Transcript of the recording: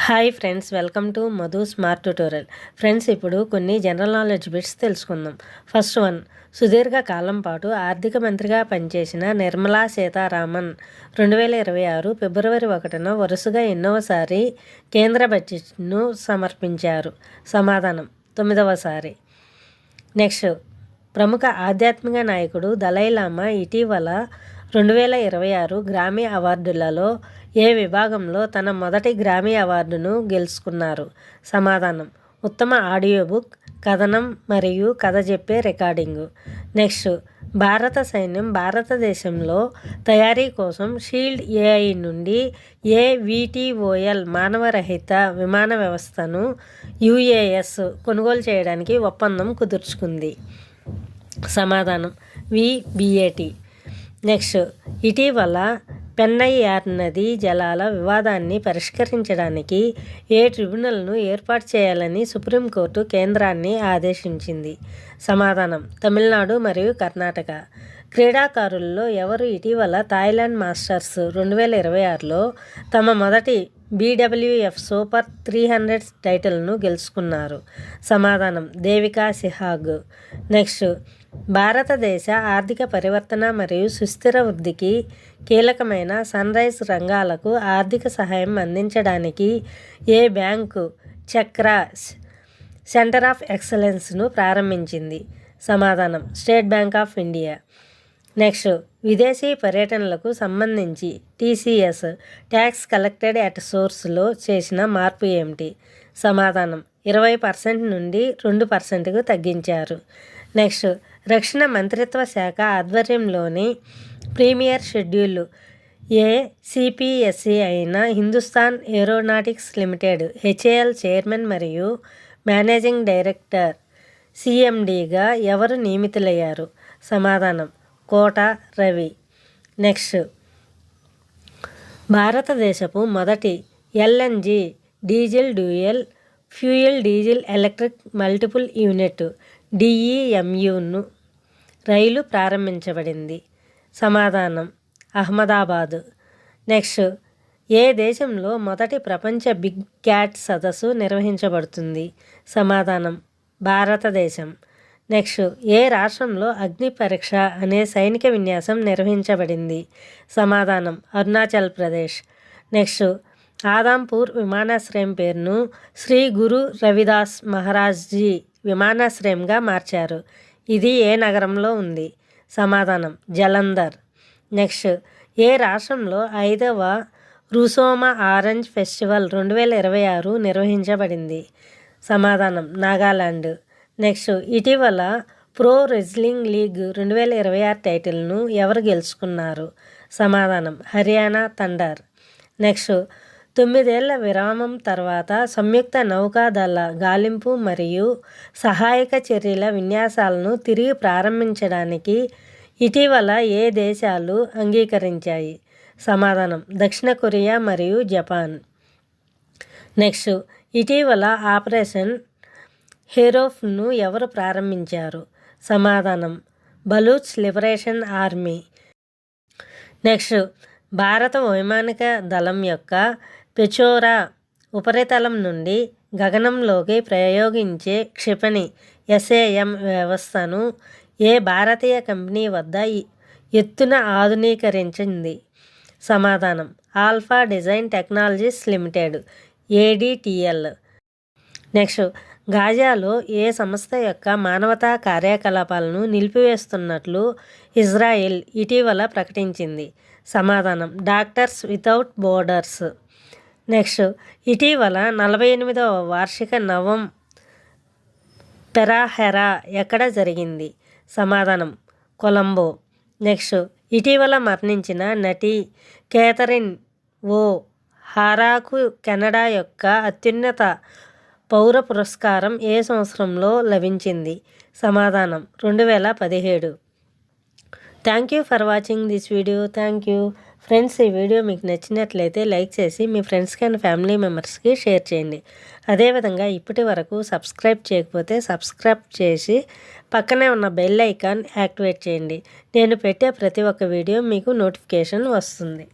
Hi friends, welcome to Madhu smart tutorial. Friends, ఇప్పుడు కొన్ని general knowledge bits తెలుసుకుందాం. First one, సుదీర్ఘ కాలం పాటు ఆర్థిక మంత్రిగా పనిచేసిన నిర్మలా సీతారామన్ 2026 ఫిబ్రవరి 1న వరుసగా ఎన్నోసారి కేంద్ర బడ్జెట్ను సమర్పించారు? సమాధానం, 9వసారి. నెక్స్ట్, ప్రముఖ ఆధ్యాత్మిక నాయకుడు దలైలామా ఇటీవల 2026 గ్రామీ అవార్డులలో ఏ విభాగంలో తన మొదటి గ్రామీ అవార్డును గెలుచుకున్నారు? సమాధానం, ఉత్తమ ఆడియో బుక్, కథనం మరియు కథ చెప్పే రికార్డింగు. నెక్స్ట్, భారత సైన్యం భారతదేశంలో తయారీ కోసం షీల్డ్ ఏఐ నుండి ఏవిటిఓఎల్ మానవరహిత విమాన వ్యవస్థను యుఏఎస్ కొనుగోలు చేయడానికి ఒప్పందం కుదుర్చుకుంది? సమాధానం, విబిఏటి. నెక్స్ట్, ఇటీవల పెన్నయ్యార్ నదీ జలాల వివాదాన్ని పరిష్కరించడానికి ఏ ట్రిబ్యునల్ను ఏర్పాటు చేయాలని సుప్రీంకోర్టు కేంద్రాన్ని ఆదేశించింది? సమాధానం, తమిళనాడు మరియు కర్ణాటక. క్రీడాకారుల్లో ఎవరు ఇటీవల థాయిలాండ్ మాస్టర్స్ 2026లో తమ మొదటి BWF సూపర్ 300 టైటిల్ను గెలుచుకున్నారు? సమాధానం, దేవికా సిహాగ్. నెక్స్ట్, భారతదేశ ఆర్థిక పరివర్తన మరియు సుస్థిర వృద్ధికి కీలకమైన సన్రైజ్ రంగాలకు ఆర్థిక సహాయం అందించడానికి ఏ బ్యాంకు చక్రా సెంటర్ ఆఫ్ ఎక్సలెన్స్ను ప్రారంభించింది? సమాధానం, state bank of India. Next, విదేశీ పర్యటనలకు సంబంధించి TCS ట్యాక్స్ కలెక్టెడ్ అట్ సోర్స్లో చేసిన మార్పు ఏమిటి? సమాధానం, 20% నుండి 2%కు తగ్గించారు. నెక్స్ట్, రక్షణ మంత్రిత్వ శాఖ ఆధ్వర్యంలోని ప్రీమియర్ షెడ్యూల్ CPSE అయిన Hindustan aeronautics limited HAL chairman మరియు మేనేజింగ్ డైరెక్టర్ CMDగా ఎవరు నియమితులయ్యారు? సమాధానం, కోట రవి. నెక్స్ట్, భారతదేశపు మొదటి LNG diesel dual fuel diesel electric multiple unit DEMUను రైలు ప్రారంభించబడింది? సమాధానం, అహ్మదాబాద్. నెక్స్ట్, ఏ దేశంలో మొదటి ప్రపంచ బిగ్ క్యాట్ సదస్సు నిర్వహించబడుతుంది? సమాధానం, భారతదేశం. నెక్స్ట్, ఏ రాష్ట్రంలో అగ్ని పరీక్ష అనే సైనిక విన్యాసం నిర్వహించబడింది? సమాధానం, అరుణాచల్ ప్రదేశ్. నెక్స్ట్, ఆదాంపూర్ విమానాశ్రయం పేరును శ్రీ గురు రవిదాస్ మహారాజ్జీ విమానాశ్రయంగా మార్చారు. ఇది ఏ నగరంలో ఉంది? సమాధానం, జలంధర్. నెక్స్ట్, ఏ రాష్ట్రంలో 5వ రుసోమా ఆరెంజ్ ఫెస్టివల్ 2026 నిర్వహించబడింది? సమాధానం, నాగాలాండ్. నెక్స్ట్, ఇటీవల ప్రో రెజ్లింగ్ లీగ్ 2026 టైటిల్ను ఎవరు గెలుచుకున్నారు? సమాధానం, హర్యానా థండర్. నెక్స్ట్, 9 ఏళ్ల విరామం తర్వాత సంయుక్త నౌకాదళ గాలింపు మరియు సహాయక చర్యల విన్యాసాలను తిరిగి ప్రారంభించడానికి ఇటీవల ఏ దేశాలు అంగీకరించాయి? సమాధానం, దక్షిణ కొరియా మరియు జపాన్. నెక్స్ట్, ఇటీవల ఆపరేషన్ హెరోఫ్ను ఎవరు ప్రారంభించారు? సమాధానం, బలూచ్ లిబరేషన్ ఆర్మీ. నెక్స్ట్, భారత వైమానిక దళం యొక్క పెచోరా ఉపరితలం నుండి గగనంలోకి ప్రయోగించే క్షిపణి SAM వ్యవస్థను ఏ భారతీయ కంపెనీ వద్ద ఎత్తున ఆధునీకరించింది? సమాధానం, alpha design technologies limited ADTL. Next, గాజాలో ఏ సంస్థ యొక్క మానవతా కార్యకలాపాలను నిలిపివేస్తున్నట్లు ఇజ్రాయెల్ ఇటీవల ప్రకటించింది? సమాధానం, డాక్టర్స్ వితౌట్ బోర్డర్స్. నెక్స్ట్, ఇటీవల 48వ వార్షిక నవం పెరాహెరా ఎక్కడ జరిగింది? సమాధానం, కొలంబో. నెక్స్ట్, ఇటీవల మరణించిన నటి కేథరిన్ ఓ'హారాకు కెనడా యొక్క అత్యున్నత పౌర పురస్కారం ఏ సంవత్సరంలో లభించింది? సమాధానం, 2017. Thank you for watching this video. Thank you friends. ఈ వీడియో మీకు నచ్చినట్లయితే లైక్ చేసి మీ ఫ్రెండ్స్కి అండ్ ఫ్యామిలీ మెంబర్స్కి షేర్ చేయండి. అదేవిధంగా ఇప్పటి వరకు సబ్స్క్రైబ్ చేయకపోతే సబ్స్క్రైబ్ చేసి పక్కనే ఉన్న బెల్ ఐకాన్ యాక్టివేట్ చేయండి. నేను పెట్టే ప్రతి ఒక్క వీడియో మీకు నోటిఫికేషన్ వస్తుంది.